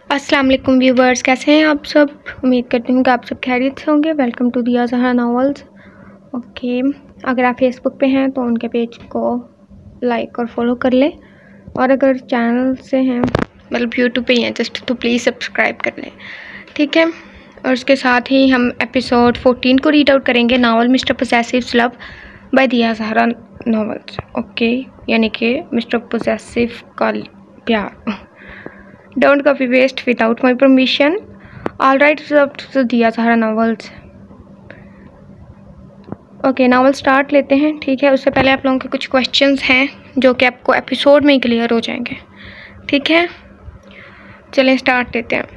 अस्सलाम वालेकुम व्यूवर्स, कैसे हैं आप सब। उम्मीद करती हूँ कि आप सब खैरियत से होंगे। वेलकम टू दिया ज़हरा नॉवेल्स। ओके, अगर आप फेसबुक पे हैं तो उनके पेज को लाइक और फॉलो कर लें, और अगर चैनल से हैं मतलब यूट्यूब पे ही हैं जस्ट तो प्लीज़ सब्सक्राइब कर लें, ठीक है। और उसके साथ ही हम एपिसोड 14 को रीड आउट करेंगे, novel mister possessive love by Diya Zahra novels. Okay, यानी कि मिस्टर पोसेसिव का प्यार। Don't copy paste without my permission. All rights reserved to Diya Zahra novels. Okay, novel start लेते हैं, ठीक है। उससे पहले आप लोगों के कुछ क्वेश्चंस हैं जो कि आपको एपिसोड में ही क्लियर हो जाएंगे, ठीक है। चलें स्टार्ट लेते हैं।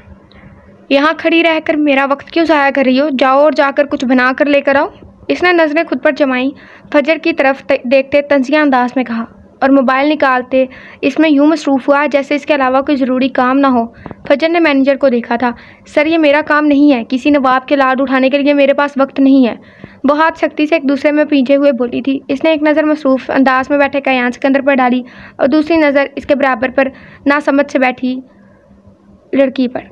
यहाँ खड़ी रहकर मेरा वक्त क्यों ज़ाया कर रही हो? जाओ और जाकर कुछ बना कर लेकर आओ। इसने नज़रें खुद पर जमाई, फजर की तरफ देखते तंजिया अंदाज में कहा, और मोबाइल निकालते इसमें यूँ मसरूफ़ हुआ जैसे इसके अलावा कोई ज़रूरी काम ना हो। फजर ने मैनेजर को देखा था। सर, ये मेरा काम नहीं है, किसी नवाब के लाड उठाने के लिए मेरे पास वक्त नहीं है। वो हाथ सख्ती से एक दूसरे में पीछे हुए बोली थी। इसने एक नज़र मसरूफ़ अंदाज में बैठे कयान सिकंदर पर डाली और दूसरी नज़र इसके बराबर पर नासमझ से बैठी लड़की पर।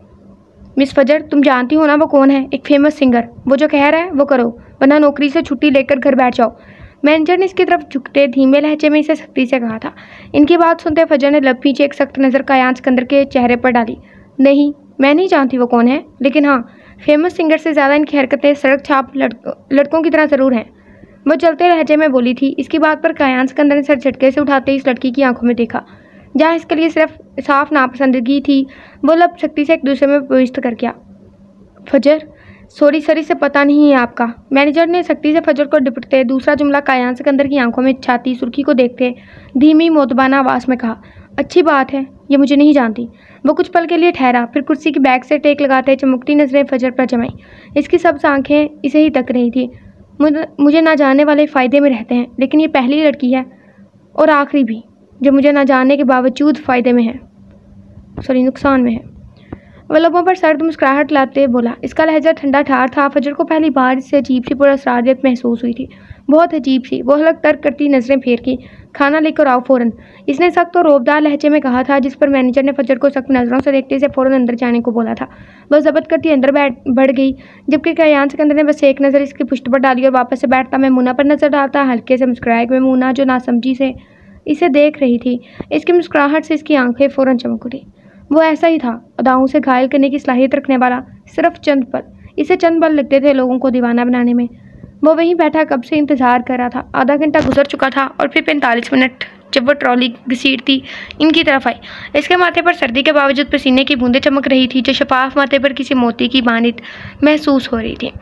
मिस फजर, तुम जानती हो ना वो कौन है? एक फेमस सिंगर। वो जो कह रहा है वो करो, वरना नौकरी से छुट्टी लेकर घर बैठ जाओ। मैनेजर ने इसकी तरफ झुकते धीमे लहजे में इसे सख्ती से कहा था। इनकी बात सुनते फजर ने लब पीछे एक सख्त नज़र कयान सिकंदर के चेहरे पर डाली। नहीं, मैं नहीं जानती वो कौन है, लेकिन हाँ, फेमस सिंगर से ज़्यादा इनकी हरकतें सड़क छाप लड़कों की तरह ज़रूर हैं। वो चलते लहजे में बोली थी। इसकी बात पर कयान सिकंदर ने सर झटके से उठाते इस लड़की की आंखों में देखा, जहाँ इसके लिए सिर्फ साफ नापसंदगी थी। वो लब सख्ती से एक दूसरे में प्रविष्ट कर गया। फजर, सॉरी सर, इसे पता नहीं है आपका। मैनेजर ने सख्ती से फजर को डिपटते दूसरा जुमला कयान सिकंदर की आंखों में छाती सुर्खी को देखते धीमी मोतबाना आवाज़ में कहा। अच्छी बात है, ये मुझे नहीं जानती। वो कुछ पल के लिए ठहरा, फिर कुर्सी की बैक से टेक लगाते चमकती नजरें फजर पर जमाई। इसकी सब आंखें इसे ही तक रही थी। मुझे ना जानने वाले फ़ायदे में रहते हैं, लेकिन ये पहली लड़की है और आखिरी भी जो मुझे ना जानने के बावजूद फ़ायदे में है, नुकसान में है। वह लबों पर सर्द मुस्कुराहट लाते बोला। इसका लहजा ठंडा ठार था। फजर को पहली बार इससे अजीब सी पुरअसरारियत महसूस हुई थी, बहुत अजीब सी। वो हलक तर्क करती नजरें फेर की। खाना लेकर आओ फ़ौरन, इसने सख्त और रोबदार लहजे में कहा था, जिस पर मैनेजर ने फजर को सख्त नज़रों से देखते इसे फ़ौरन अंदर जाने को बोला था। वह जबत करती अंदर बढ़ गई, जबकि कयान सिकंदर ने बस एक नज़र इसकी पुष्ट पर डाली और वापस से बैठता मैमूना पर नजर डालता हल्के से मुस्कुराए। मैमूना जो नासमझी से इसे देख रही थी, इसकी मुस्कुराहट से इसकी आंखें फ़ौरन चमक उठी। वो ऐसा ही था, अदाओं से घायल करने की सलाहियत रखने वाला। सिर्फ चंद पल, इसे चंद पल लगते थे लोगों को दीवाना बनाने में। वो वहीं बैठा कब से इंतज़ार कर रहा था। आधा घंटा गुजर चुका था और फिर 45 मिनट जब वो ट्रॉली घसीटती इनकी तरफ आई। इसके माथे पर सर्दी के बावजूद पसीने की बूंदें चमक रही थी, जो शफाफ माथे पर किसी मोती की मानित महसूस हो रही थी।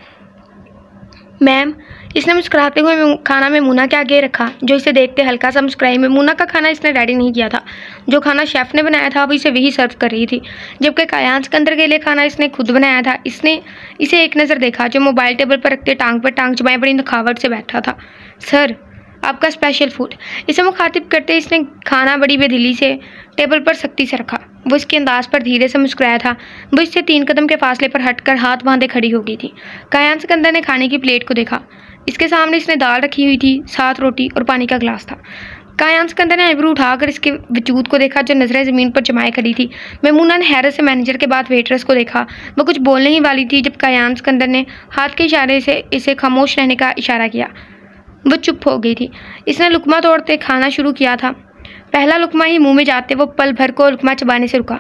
मैम, इसने मुस्कुराते हुए खाना मैमूना के आगे रखा, जो इसे देखते हल्का सा मुस्कुराई। मैमूना का खाना इसने रेडी नहीं किया था। जो खाना शेफ़ ने बनाया था वो इसे वही सर्व कर रही थी, जबकि कयान सिकंदर के लिए खाना इसने खुद बनाया था। इसने इसे एक नज़र देखा, जो मोबाइल टेबल पर रखते टांग पर टांग जमाए बड़ी नखावट से बैठा था। सर, आपका स्पेशल फूड। इसे मुखातिब करते इसने खाना बड़ी बेदिली से टेबल पर सख्ती से रखा। वो इसके अंदाज पर धीरे से मुस्कुराया था। वो इससे 3 कदम के फासले पर हटकर हाथ बांधे खड़ी हो गई थी। कयान सिकंदर ने खाने की प्लेट को देखा। इसके सामने इसने दाल रखी हुई थी, 7 रोटी और पानी का गिलास था। कयान सिकंदर ने आईब्रो उठाकर इसके वजूद को देखा, जो नज़रें ज़मीन पर जमाए खड़ी थी। मैमूना ने हैरत से मैनेजर के बाद वेटरेस को देखा। वो कुछ बोलने ही वाली थी जब कयान सिकंदर ने हाथ के इशारे से इसे खामोश रहने का इशारा किया। वो चुप हो गई थी। इसने लुकमा तोड़ते खाना शुरू किया था। पहला लुकमा ही मुंह में जाते वो पल भर को लुकमा चबाने से रुका।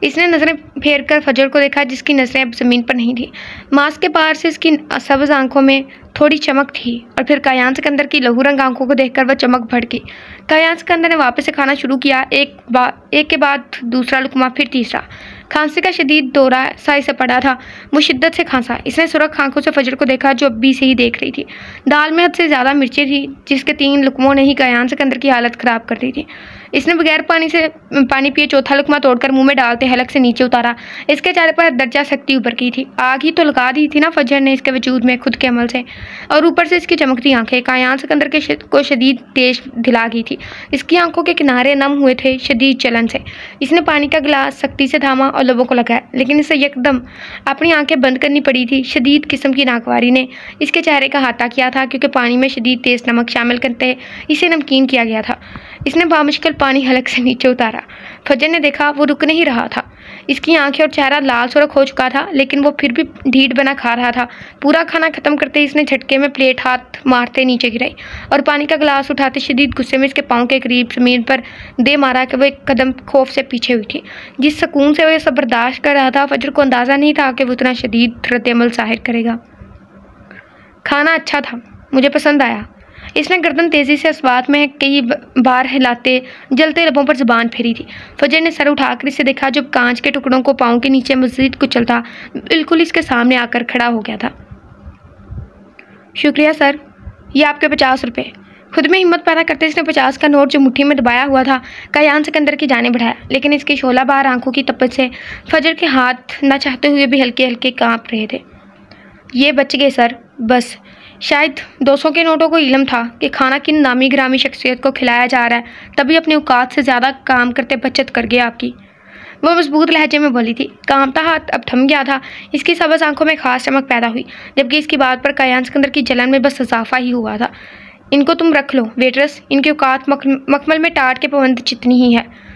इसने नज़रें फेर कर फजर को देखा, जिसकी नज़रें अब ज़मीन पर नहीं थी। मास्क के पार से इसकी सब्ज़ आंखों में थोड़ी चमक थी, और फिर कयान सिकंदर की लहू रंग आंखों को देखकर वह चमक बढ़ गई। कयान सिकंदर ने वापस से खाना शुरू किया, एक के बाद दूसरा लुकमा, फिर तीसरा। खांसी का शदीद दौरा सा इसे पड़ा था। वो शिद्दत से खांसा। इसने सुरख आंखों से फजर को देखा, जो अभी से ही देख रही थी। दाल में हद से ज़्यादा मिर्चें थी, जिसके 3 लुकमों ने ही कयान सिकंदर की हालत ख़राब कर दी थी। इसने बगैर पानी पिए चौथा लुकमा तोड़कर मुंह में डालते हलक से नीचे उतारा। इसके चेहरे पर दर्जा सख्ती उभर की थी। आग ही तो लगा दी थी ना फजर ने इसके वजूद में खुद के अमल से, और ऊपर से इसकी चमकती आंखें कयान सिकंदर को शदीद तेज दिला गई थी। इसकी आंखों के किनारे नम हुए थे शदीद चलन से। इसने पानी का गिलास सख्ती से थामा और लोगों को लगाया, लेकिन इसे यकदम अपनी आंखें बंद करनी पड़ी थी। शदीद किस्म की नागवारी ने इसके चेहरे का हाथा किया था, क्योंकि पानी में शदीद तेज़ नमक शामिल करते इसे नमकीन किया गया था। इसने बामुश्किल पानी हलक से नीचे उतारा। फजर ने देखा वो रुक नहीं रहा था। इसकी आंखें और चेहरा लाल सुर्ख हो चुका था, लेकिन वो फिर भी ढीठ बना खा रहा था। पूरा खाना खत्म करते इसने झटके में प्लेट हाथ मारते नीचे गिराई और पानी का गिलास उठाते शदीद गुस्से में इसके पाँव के करीब जमीन पर दे मारा कि वो एक कदम खौफ से पीछे हुई थी। जिस सुकून से वो ये सब बर्दाश्त कर रहा था, फजर को अंदाज़ा नहीं था कि वो इतना शदीद रद्द-ए-अमल ज़ाहिर करेगा। खाना अच्छा था, मुझे पसंद आया। इसने गर्दन तेज़ी से इस बात में कई बार हिलाते जलते लबों पर ज़ुबान फेरी थी। फजर ने सर उठाकर इसे देखा, जब कांच के टुकड़ों को पाँव के नीचे मज़ीद कुचलता बिल्कुल इसके सामने आकर खड़ा हो गया था। शुक्रिया सर, ये आपके 50 रुपये। खुद में हिम्मत पैदा करते इसने 50 का नोट जो मुट्ठी में दबाया हुआ था कायान सिकंदर की जाने बढ़ाया, लेकिन इसकी शोला बार आंखों की तपश से फजर के हाथ न चाहते हुए भी हल्के हल्के काँप रहे थे। ये बच गए सर, बस। शायद 200 के नोटों को इल्म था कि खाना किन नामी ग्रामी शख्सियत को खिलाया जा रहा है, तभी अपनी औकात से ज़्यादा काम करते बचत कर गया आपकी। वो मजबूत लहजे में बोली थी। कांपता हाथ अब थम गया था। इसकी सबज आंखों में खास चमक पैदा हुई, जबकि इसकी बात पर कायान सिकंदर की जलन में बस इजाफा ही हुआ था। इनको तुम रख लो वेटरस, इनकी औकात मखमल में टाट के पवंद जितनी ही है।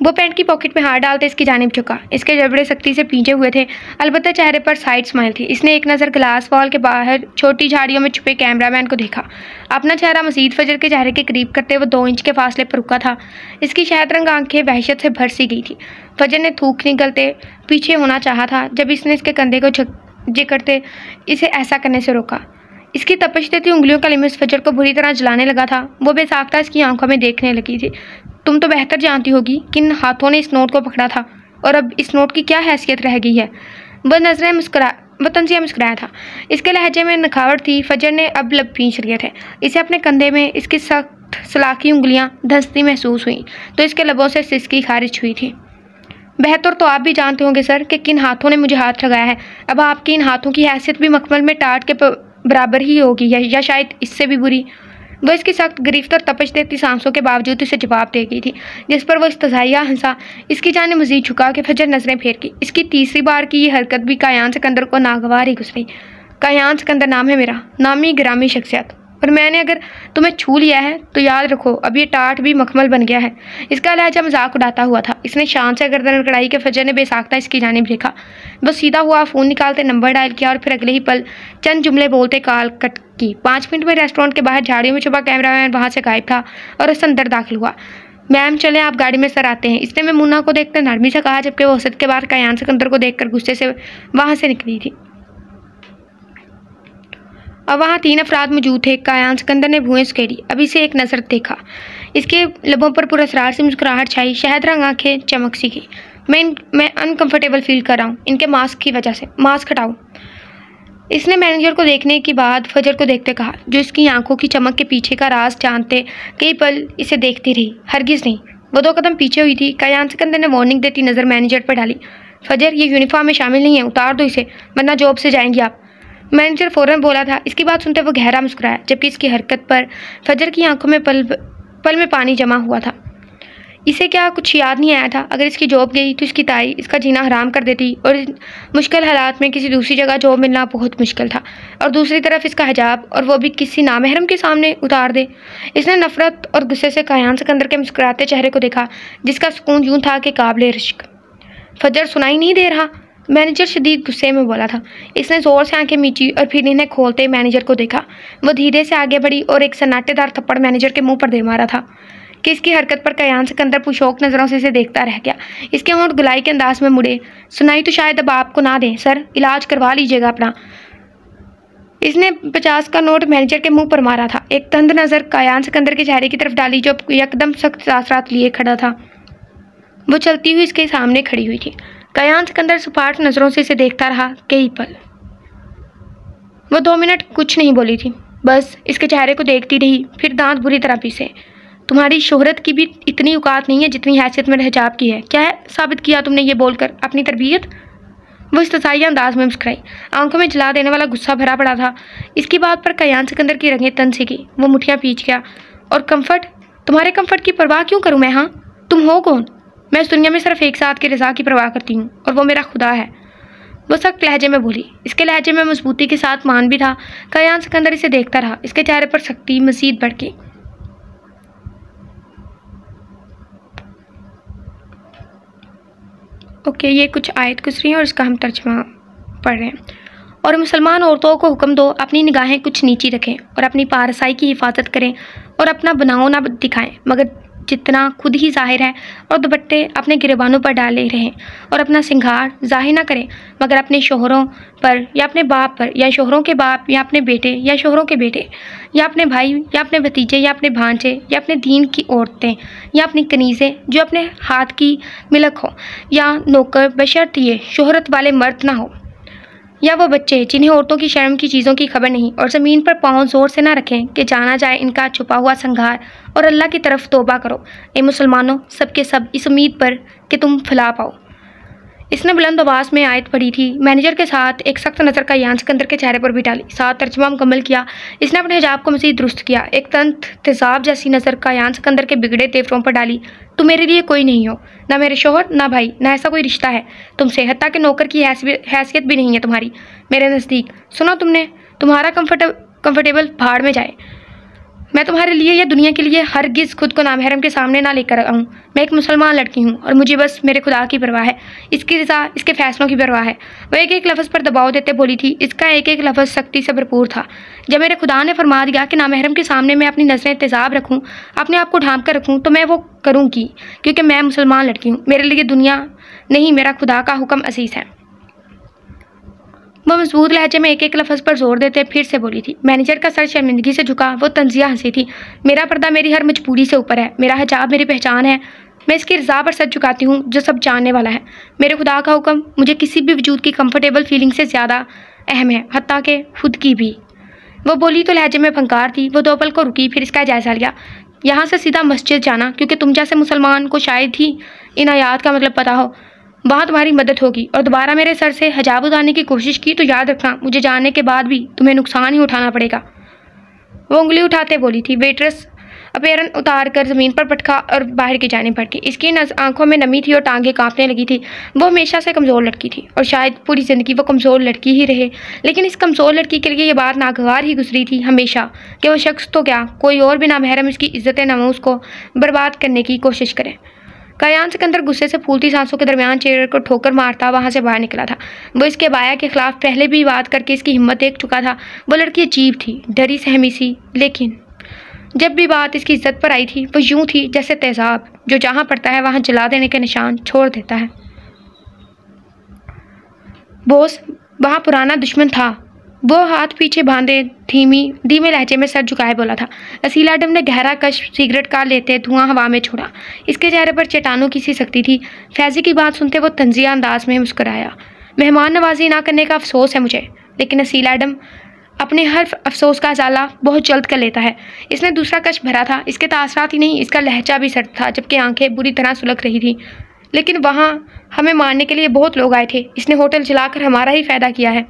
वो पैंट की पॉकेट में हाथ डालते इसकी जानिब झुका। इसके जबड़े सख्ती से पीछे हुए थे, अलबत्ता चेहरे पर साइड स्माइल थी। इसने एक नज़र ग्लास वॉल के बाहर छोटी झाड़ियों में छुपे कैमरामैन को देखा। अपना चेहरा मजीद फजर के चेहरे के करीब करते वो 2 इंच के फासले पर रुका था। इसकी शहद रंग आंखें वहशत से भर सी गई थी। फजर ने थूक निकलते पीछे होना चाहा था, जब इसने इसके कंधे को जकड़ते इसे ऐसा करने से रोका। इसकी तपश देती उंगलियों का लिमिस फजर को बुरी तरह जलाने लगा था। वो बेसाख्ता इसकी आंखों में देखने लगी थी। तुम तो बेहतर जानती होगी किन हाथों ने इस नोट को पकड़ा था और अब इस नोट की क्या हैसियत रह गई है। वह तंजिया मुस्कुराया था। इसके लहजे में नखावट थी। फजर ने अब लब खींच लिए थे। इसे अपने कंधे में इसकी सख्त सलाखी उंगलियां धंसती महसूस हुई तो इसके लबों से सिसकी खारिज हुई थी। बेहतर तो आप भी जानते होंगे सर कि किन हाथों ने मुझे हाथ लगाया है। अब आपकी इन हाथों की हैसियत भी मखमल में टाट के बराबर ही होगी या शायद इससे भी बुरी। वह इसकी सख्त गिरफ्त और तपश देती सांसों के बावजूद इसे जवाब दे गई थी, जिस पर वह इस्तज़ाइया हंसा। इसकी जाने मजीद झुका के फजर नजरें फेर की। इसकी तीसरी बार की ये हरकत भी कायान सिकंदर को नागवार ही गुजरी। कायान सिकंदर नाम है मेरा, नामी ग्रामी शख्सियत, और मैंने अगर तुम्हें छू लिया है तो याद रखो अब ये टाट भी मखमल बन गया है। इसका लहजा मजाक उड़ाता हुआ था। इसने शान से गर्दन कड़ाई के फजर ने बेसाख्ता इसकी जानिब देखा। बस सीधा हुआ फ़ोन निकालते नंबर डायल किया और फिर अगले ही पल चंद जुमले बोलते कॉल कट की। 5 मिनट में रेस्टोरेंट के बाहर झाड़ियों में छुपा कैमरामैन वहाँ से गायब था और उससे अंदर दाखिल हुआ। मैम चलें, आप गाड़ी में सर आते हैं, इसने मुन्ना को देखकर नरमी से कहा, जबकि वो औसत के बाद कायान सिकंदर को देखकर गुस्से से वहाँ से निकली थी। अब वहाँ 3 अफराद मौजूद थे। कायान सिकंदर ने भुएं सुखेरी, अभी से एक नज़र देखा। इसके लबों पर पूरा असरार से मुस्कुराहट छाई, शहद रंग आंखें चमक सी गई। मैं अनकंफर्टेबल फील कर रहा हूँ इनके मास्क की वजह से। मास्क हटाओ, इसने मैनेजर को देखने के बाद फजर को देखते कहा, जो इसकी आंखों की चमक के पीछे का राज जानते कई पल इसे देखती रही। हरगिज़ नहीं। वो 2 कदम पीछे हुई थी। कायान सिकंदर ने वार्निंग देती नज़र मैनेजर पर डाली। फजर, ये यूनिफॉर्म में शामिल नहीं है, उतार दो इसे, वरना जॉब से जाएंगी आप। मैनेजर फ़ौरन बोला था। इसकी बात सुनते वो गहरा मुस्कुराया, जबकि इसकी हरकत पर फजर की आंखों में पल में पानी जमा हुआ था। इसे क्या कुछ याद नहीं आया था? अगर इसकी जॉब गई तो इसकी ताई इसका जीना हराम कर देती और मुश्किल हालात में किसी दूसरी जगह जॉब मिलना बहुत मुश्किल था। और दूसरी तरफ इसका हिजाब, और वो भी किसी नामहरम के सामने उतार दे। इसने नफरत और गुस्से से कायान सिकंदर के मुस्कुराते चेहरे को देखा, जिसका सुकून यूं था कि काबिल रिश्क। फजर, सुनाई नहीं दे रहा? मैनेजर शदीद गुस्से में बोला था। इसने ज़ोर से आंखें मीची और फिर इन्हें खोलते मैनेजर को देखा। वो धीरे से आगे बढ़ी और एक सन्नाटेदार थप्पड़ मैनेजर के मुंह पर दे मारा था कि इसकी हरकत पर कायान सिकंदर पुशौक नज़रों से इसे देखता रह गया। इसके होंठ गुलाई के अंदाज में मुड़े। सुनाई तो शायद अब आपको ना दें सर, इलाज करवा लीजिएगा अपना। इसने 50 का नोट मैनेजर के मुंह पर मारा था। एक तंद नज़र कायान सिकंदर के चेहरे की तरफ डाली, जो एकदम सख्त सासरात लिए खड़ा था। वो चलती हुई इसके सामने खड़ी हुई थी। कायान सिकंदर सपाट नज़रों से इसे देखता रहा कई पल। वो 2 मिनट कुछ नहीं बोली थी, बस इसके चेहरे को देखती रही, फिर दांत बुरी तरह पीसे। तुम्हारी शोहरत की भी इतनी औकात नहीं है जितनी हैसियत मेरे हिजाब की है। क्या है साबित किया तुमने ये बोलकर अपनी तरबियत? वो इस्तसाइया अंदाज में मुस्कुराई। आंखों में जला देने वाला गुस्सा भरा पड़ा था। इसकी बात पर कायान सिकंदर की रंगें तन सी गई। वो मुठियाँ पींच गया। और कंफर्ट? तुम्हारे कंफर्ट की परवाह क्यों करूँ मैं? हाँ, तुम हो कौन? मैं इस दुनिया में सिर्फ एक साथ की रज़ा की परवाह करती हूँ, और वो मेरा खुदा है। वो सख्त लहजे में बोली। इसके लहजे में मजबूती के साथ मान भी था। कायान सिकंदर इसे देखता रहा। इसके चेहरे पर सख्ती मज़ीद बढ़ गई। ओके, ये कुछ आयत गुजरी है और इसका हम तर्जुमा पढ़ रहे हैं। और मुसलमान औरतों को हुक्म दो अपनी निगाहें कुछ नीची रखें और अपनी पारसाई की हिफाजत करें और अपना बनाव ना दिखाएं मगर जितना खुद ही जाहिर है, और दुपट्टे अपने गिरबानों पर डाले रहें और अपना सिंगार जाहिर ना करें मगर अपने शोहरों पर या अपने बाप पर या शोहरों के बाप या अपने बेटे या शोहरों के बेटे या अपने भाई या अपने भतीजे या अपने भांजे या अपने दीन की औरतें या अपनी कनीज़ें जो अपने हाथ की मिलक हो या नौकर बशर्त ये शोहरत वाले मर्द ना हो या वो बच्चे जिन्हें औरतों की शर्म की चीज़ों की खबर नहीं, और ज़मीन पर पाँव ज़ोर से ना रखें कि जाना जाए इनका छुपा हुआ संघार, और अल्लाह की तरफ तौबा करो ए मुसलमानों सब के सब इस उम्मीद पर कि तुम फला पाओ। इसने बुलंद आवाज़ में आयत पढ़ी थी। मैनेजर के साथ एक सख्त नज़र का यान सिकंदर के चेहरे पर भी डाली, साथ तर्जुमा मुकम्मल किया। इसने अपने हिजाब को मज़ीद दुरुस्त किया। एक तंत तेज़ाब जैसी नज़र का यान सिकंदर के बिगड़े तेवरों पर डाली। तुम मेरे लिए कोई नहीं हो, ना मेरे शोहर ना भाई, ना ऐसा कोई रिश्ता है तुमसे, हत्ता के नौकर की हैसियत भी नहीं है तुम्हारी मेरे नज़दीक। सुनो, तुम्हारा कंफर्टेबल भाड़ में जाए। मैं तुम्हारे लिए या दुनिया के लिए हरगिज़ खुद को नामहरम के सामने ना लेकर आऊँ। मैं एक मुसलमान लड़की हूँ और मुझे बस मेरे खुदा की परवाह है, इसकी रज़ा, इसके फ़ैसलों की परवाह है। वह एक एक लफ्ज़ पर दबाव देते बोली थी। इसका एक एक लफ्ज़ सख्ती से भरपूर था। जब मेरे खुदा ने फरमा दिया कि नामहरम के सामने मैं अपनी नज़रें तेज़ाब रखूँ, अपने आप को ढांप कर रखूँ, तो मैं वो करूँगी, क्योंकि मैं मुसलमान लड़की हूँ। मेरे लिए दुनिया नहीं, मेरा खुदा का हुक्म असीस है। वो मजबूत लहजे में एक एक लफ्ज़ पर जोर देते फिर से बोली थी। मैनेजर का सर शर्मिंदगी से झुका। वो तंजिया हंसी थी। मेरा पर्दा मेरी हर मजबूरी से ऊपर है, मेरा हिजाब मेरी पहचान है। मैं इसकी रज़ा पर सच झुकाती हूँ जो सब जानने वाला है। मेरे खुदा का हुक्म मुझे किसी भी वजूद की कंफर्टेबल फीलिंग से ज़्यादा अहम है, हत्ता के खुद की भी। वो बोली तो लहजे में फंकार थी। वो 2 पल को रुकी, फिर इसका जायज़ा लिया। यहाँ से सीधा मस्जिद जाना, क्योंकि तुम जैसे मुसलमान को शायद ही इन आयात का मतलब पता हो, वहाँ तुम्हारी मदद होगी। और दोबारा मेरे सर से हिजाब उतारने की कोशिश की तो याद रखना, मुझे जानने के बाद भी तुम्हें नुकसान ही उठाना पड़ेगा। वो उंगली उठाते बोली थी। वेट्रेस अपेरन उतार कर ज़मीन पर पटका और बाहर की जाने पड़ गई। इसकी आंखों में नमी थी और टांगें कांपने लगी थी। वो हमेशा से कमज़ोर लड़की थी और शायद पूरी ज़िंदगी वो कमज़ोर लड़की ही रहे, लेकिन इस कमज़ोर लड़की के लिए ये बात नागवार ही गुजरी थी हमेशा कि वो शख्स तो क्या, कोई और भी नामहरम इसकी इज़्ज़त नमूस को बर्बाद करने की कोशिश करे। कायान सिकंदर गुस्से से फूलती सांसों के दरमियान चेयर को ठोकर मारता वहाँ से बाहर निकला था। वो इसके बाया के खिलाफ पहले भी बात करके इसकी हिम्मत देख चुका था। वो लड़की अजीब थी, डरी सहमी सी, लेकिन जब भी बात इसकी इज्जत पर आई थी वो यूं थी जैसे तेजाब जो जहाँ पड़ता है वहाँ जला देने के निशान छोड़ देता है। बॉस, वहाँ पुराना दुश्मन था। वो हाथ पीछे बांधे धीमे लहजे में सर झुकाए बोला था। असील एडम ने गहरा कश सिगरेट का लेते धुआं हवा में छोड़ा। इसके चेहरे पर चट्टानों की सी सख्ती थी। फैजी की बात सुनते वो तंजिया अंदाज में मुस्कुराया। मेहमान नवाजी ना करने का अफसोस है मुझे, लेकिन असील एडम अपने हर अफसोस का अजाला बहुत जल्द कर लेता है। इसने दूसरा कश भरा था। इसके तासरात ही नहीं, इसका लहजा भी सर्द था, जबकि आंखें बुरी तरह सुलग रही थी। लेकिन वहाँ हमें मारने के लिए बहुत लोग आए थे। इसने होटल जलाकर हमारा ही फ़ायदा किया है,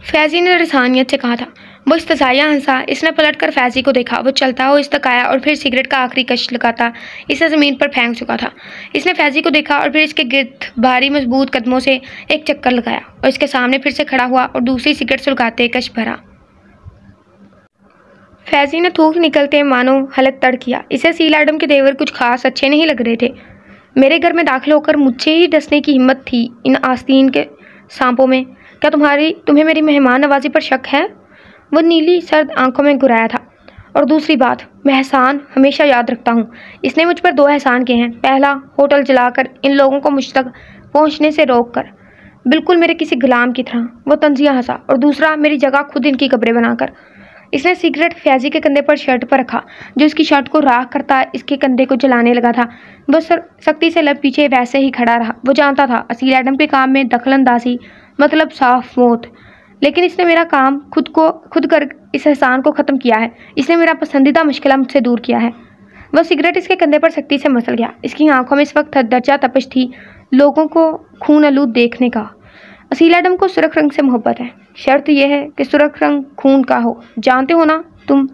फैज़ी ने रसानियत से कहा था। वो इस्तज़ाया हंसा। इसने पलटकर फैज़ी को देखा। वो चलता हो इस्तकाया और फिर सिगरेट का आखिरी कश लगाता इसे ज़मीन पर फेंक चुका था। इसने फैज़ी को देखा और फिर इसके गिर्द भारी मजबूत कदमों से एक चक्कर लगाया और इसके सामने फिर से खड़ा हुआ और दूसरी सिगरेट सुलगाते कश भरा। फैज़ी ने थूक निकलते मानो हलक तड़ किया। इसे सील एडम के देवर कुछ खास अच्छे नहीं लग रहे थे। मेरे घर में दाखिल होकर मुझसे ही डसने की हिम्मत थी इन आस्तीन के सांपों में। क्या तुम्हें मेरी मेहमान नवाजी पर शक है? वो नीली सर्द आंखों में घुराया था। और दूसरी बात, मैं एहसान हमेशा याद रखता हूँ। इसने मुझ पर 2 एहसान किए हैं। पहला, होटल जलाकर इन लोगों को मुझ तक पहुँचने से रोक कर, बिल्कुल मेरे किसी गुलाम की तरह। वो तंजिया हंसा। और दूसरा, मेरी जगह खुद इनकी कब्रें बनाकर। इसने सिगरेट फैज़ी के कंधे पर शर्ट पर रखा जो इसकी शर्ट को राख करता इसके कंधे को जलाने लगा था। वो सख्ती से लब पीछे वैसे ही खड़ा रहा। वो जानता था असील एडम के काम में दखलंदाजी मतलब साफ मौत, लेकिन इसने मेरा काम खुद कर इस एहसान को ख़त्म किया है। इसने मेरा पसंदीदा मुश्किल मुझसे दूर किया है। वह सिगरेट इसके कंधे पर सख्ती से मसल गया। इसकी आंखों में इस वक्त दर्जा तपश थी लोगों को खून आलूद देखने का। असील एडम को सुर्ख रंग से मोहब्बत है। शर्त यह है कि सुर्ख रंग खून का हो, जानते हो ना तुम।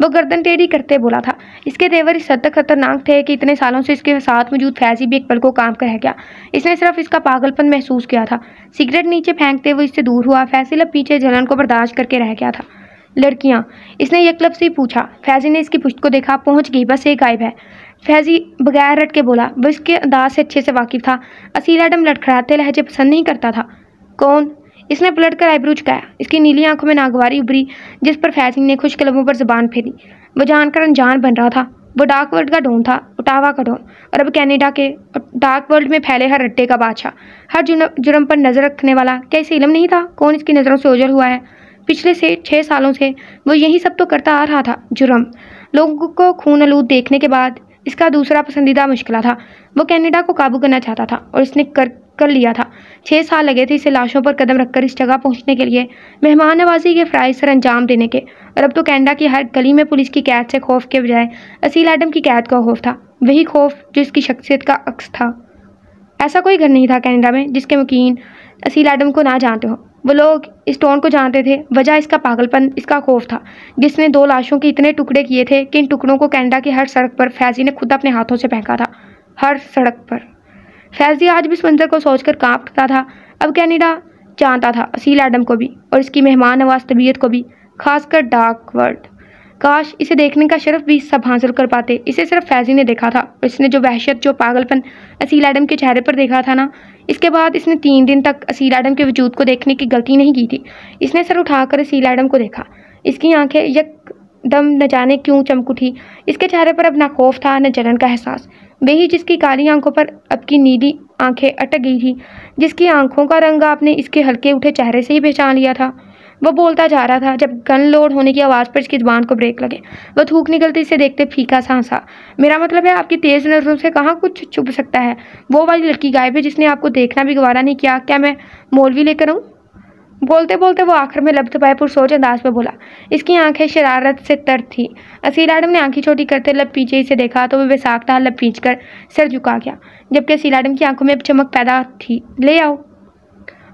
वो गर्दन टेढ़ी करते बोला था। इसके तेवर इस हद तक खतरनाक थे कि इतने सालों से इसके साथ मौजूद फैज़ी भी एक पल को काम कर रह गया। इसने सिर्फ इसका पागलपन महसूस किया था। सिगरेट नीचे फेंकते हुए इससे दूर हुआ। फैज़ी लब पीछे जलन को बर्दाश्त करके रह गया था। लड़कियाँ, इसने एक लब से पूछा। फैज़ी ने इसकी पुश्त को देखा। पहुँच गई, बस एक गायब है। फैजी बगैर रट के बोला। वो इसके अंदाज से अच्छे से वाकिफ था। असील एडम लड़खड़ाते लहजे पसंद नहीं करता था। कौन? इसने पलट कर आईब्रो झुकाया। इसकी नीली आंखों में नागवारी उभरी जिस पर फैजी ने खुश्क लबों पर जुबान फेरी। वो जानकर अनजान बन रहा था। वो डार्क वर्ल्ड का डॉन था, ओटावा का डॉन, और अब कनाडा के डार्क वर्ल्ड में फैले हर रट्टे का बादशाह, हर जुर्म पर नजर रखने वाला। क्या इसे इल्म नहीं था कौन इसकी नज़रों से ओझल हुआ है? पिछले 6 सालों से वो यही सब तो करता आ रहा था, जुर्म। लोगों को खून आलूद देखने के बाद इसका दूसरा पसंदीदा मुश्किल था। वो कनाडा को काबू करना चाहता था और इसने कर लिया था। 6 साल लगे थे इसे लाशों पर कदम रखकर इस जगह पहुंचने के लिए, मेहमान नवाजी के फ़राइज़ सर अंजाम देने के। और अब तो कनाडा की हर गली में पुलिस की कैद से खौफ के बजाय असील एडम की कैद का खौफ था। वही खौफ जो इसकी शख्सियत का अक्स था। ऐसा कोई घर नहीं था कनाडा में जिसके मुकीन असील एडम को ना जानते हो। वो लोग इस टोन को जानते थे। वजह इसका पागलपन, इसका खौफ था, जिसने 2 लाशों के इतने टुकड़े किए थे कि इन टुकड़ों को कनाडा की हर सड़क पर फैजी ने खुद अपने हाथों से फेंका था। हर सड़क पर फैजी आज भी इस मंजर को सोचकर काँप उठता था। अब कनाडा जानता था असील एडम को भी और इसकी मेहमान नवाज तबीयत को भी, खासकर डार्क वर्ल्ड। काश इसे देखने का शरफ भी सब हासिल कर पाते। इसे सिर्फ फैजी ने देखा था और इसने जो वहशत, जो पागलपन असील एडम के चेहरे पर देखा था ना, इसके बाद इसने 3 दिन तक असील एडम के वजूद को देखने की गलती नहीं की थी। इसने सर उठाकर असील एडम को देखा। इसकी आंखें यकदम न जाने क्यों चमक उठी। इसके चेहरे पर अब ना खौफ था न जलन का एहसास। वही जिसकी काली आंखों पर अब की नीली आंखें अटक गई थी, जिसकी आंखों का रंग आपने इसके हल्के उठे चेहरे से ही पहचान लिया था। वो बोलता जा रहा था जब गन लोड होने की आवाज़ पर इसकी जुबान को ब्रेक लगे। वो थूक निकलती इसे देखते फीका सा हंसा। मेरा मतलब है आपकी तेज़ नज़रों से कहाँ कुछ छुप सकता है। वो वाली लड़की गायब है जिसने आपको देखना भी गवारा नहीं किया। क्या मैं मौलवी लेकर आऊँ? बोलते बोलते वो आखिर में लब दबाए पुरसोच अंदाज में बोला। इसकी आंखें शरारत से तर थी। असील एडम ने आंखें छोटी करते लब पीछे इसे देखा तो वह बेसाख्ता लब पींच कर सिर झुका गया, जबकि असील एडम की आंखों में चमक पैदा थी। ले आओ,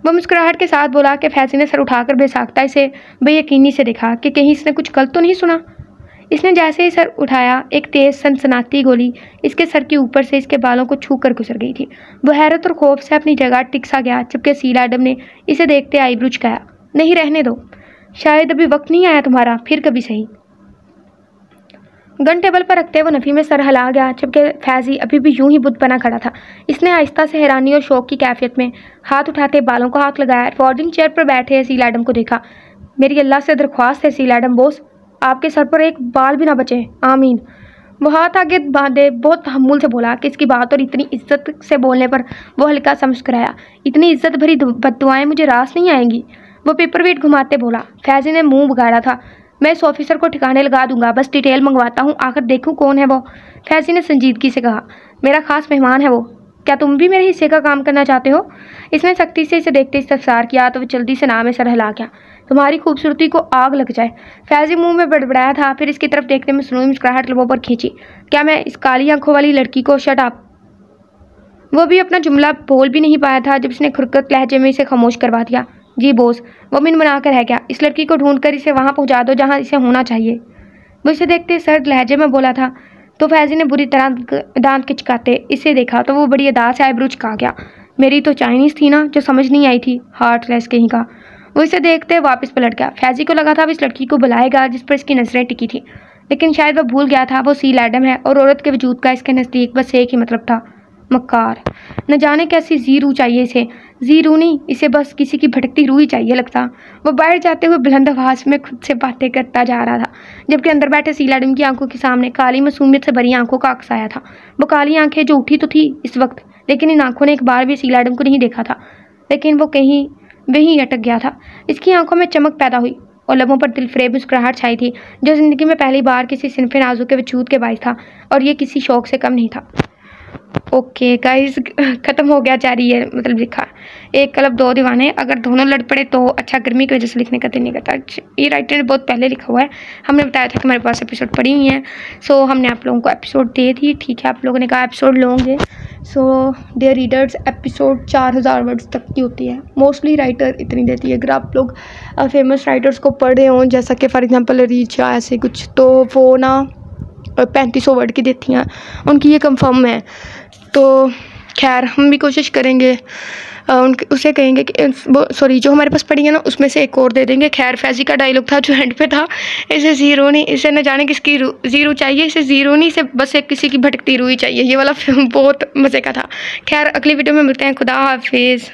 वो मुस्कुराहट के साथ बोला कि फैजी ने सर उठाकर बेसाख्ता इसे बेयकीनी से देखा कि कहीं इसने कुछ गलत तो नहीं सुना। इसने जैसे ही सर उठाया, एक तेज़ सनसनाती गोली इसके सर के ऊपर से इसके बालों को छू कर गुजर गई थी। वो हैरत और खौफ से अपनी जगह टिक सा गया, जबकि असील एडम ने इसे देखते आईब्रो झुकाया। नहीं, रहने दो, शायद अभी वक्त नहीं आया तुम्हारा, फिर कभी सही। गन टेबल पर रखते वो नफ़ी में सर हिला गया, जबकि फैजी अभी भी यूं ही बुत बना खड़ा था। इसने आहिस्ता से हैरानी और शौक की कैफियत में हाथ उठाते बालों को हाथ लगाया। फोल्डिंग चेयर पर बैठे असील एडम को देखा। मेरी अल्लाह से दरख्वास्त है असील एडम बोस, आपके सर पर एक बाल भी ना बचे, आमीन। वो हाथ आगे बांधे बहुत तहम्मुल से बोला कि इसकी बात और इतनी इज्जत से बोलने पर वो हल्का सा मुस्कुराया। इतनी इज्जत भरी बद्दुआएं मुझे रास नहीं आएंगी। वो पेपर वेट घुमाते बोला। फैजी ने मुंह बिगाड़ा था। मैं इस ऑफिसर को ठिकाने लगा दूंगा, बस डिटेल मंगवाता हूँ, आखिर देखूँ कौन है वो। फैजी ने संजीदगी से कहा। मेरा खास मेहमान है वो। क्या तुम भी मेरे हिस्से का काम करना चाहते हो? इसने सख्ती से इसे देखते इस्तफसार किया तो वह जल्दी से नाम में सर हिला गया। तुम्हारी खूबसूरती को आग लग जाए। फैजी मुंह में बड़बड़ाया था, फिर इसकी तरफ देखते मसनूई मुस्कुराहट लबों पर खींची। क्या मैं इस काली आंखों वाली लड़की को शट अप। वो भी अपना जुमला बोल भी नहीं पाया था जब इसने खुरकत लहजे में इसे खामोश करवा दिया। जी बॉस, वो मिन बना कर रह गया। इस लड़की को ढूंढ कर इसे वहाँ पहुँचा दो जहाँ इसे होना चाहिए। वो इसे देखते सर्द लहजे में बोला था तो फैजी ने बुरी तरह दांत खिचकाते इसे देखा तो वो बड़ी अदा से आईब्रो झुका गया। मेरी तो चाइनीज़ थी ना जो समझ नहीं आई थी, हार्टलेस कहीं का। वो इसे देखते वापस पलट गया। फैजी को लगा था वो इस लड़की को बुलाएगा जिस पर इसकी नजरें टिकी थी, लेकिन शायद वह भूल गया था वो असील एडम है और औरत के वजूद का इसके नज़दीक बस एक ही मतलब था, मक्कार। न जाने कैसी जी रूह चाहिए इसे। जी रूह नहीं, इसे बस किसी की भटकती रूह ही चाहिए लगता। वो बैठ जाते हुए बुलंद आवाज में खुद से बातें करता जा रहा था, जबकि अंदर बैठे असील एडम की आंखों के सामने काली मासूमियत से भरी आंखों का अक्स आया था। वो काली आंखें जो उठी तो थी इस वक्त, लेकिन इन आंखों ने एक बार भी असील एडम को नहीं देखा था, लेकिन वो कहीं वहीं अटक गया था। इसकी आंखों में चमक पैदा हुई और लबों पर दिलफरेब मुस्कुराहट छाई थी जो ज़िंदगी में पहली बार किसी सिनफ़े नाजुक के वजूद के बायस था, और ये किसी शौक से कम नहीं था। ओके गाइस, ख़त्म हो गया, जारी है, मतलब लिखा एक कलब दो दीवाने। अगर दोनों लड़ पड़े तो अच्छा, गर्मी की वजह से लिखने का दिल नहीं करता। ये राइटर ने बहुत पहले लिखा हुआ है। हमने बताया था कि हमारे पास एपिसोड पड़ी हुई हैं, सो हमने आप लोगों को एपिसोड दे दी। ठीक है, आप लोगों ने कहा एपिसोड लोगे, so their readers episode 4000 words तक की होती है। मोस्टली राइटर इतनी देती है। अगर आप लोग फेमस राइटर्स को पढ़ रहे हों, जैसा कि फॉर एग्जांपल रीच या ऐसे कुछ, तो वो ना 3500 वर्ड की देती हैं, उनकी ये कंफर्म है। तो खैर हम भी कोशिश करेंगे, उसे कहेंगे कि सॉरी जो हमारे पास पड़ी है ना उसमें से एक और दे देंगे। खैर फैज़ी का डायलॉग था जो एंड पे था, इसे ज़ीरो नहीं, इसे न जाने किसकी ज़ीरो चाहिए, इसे ज़ीरो नहीं, इसे बस एक किसी की भटकती रुई चाहिए। ये वाला फिल्म बहुत मज़े का था। खैर अगली वीडियो में मिलते हैं, खुदा हाफिज़।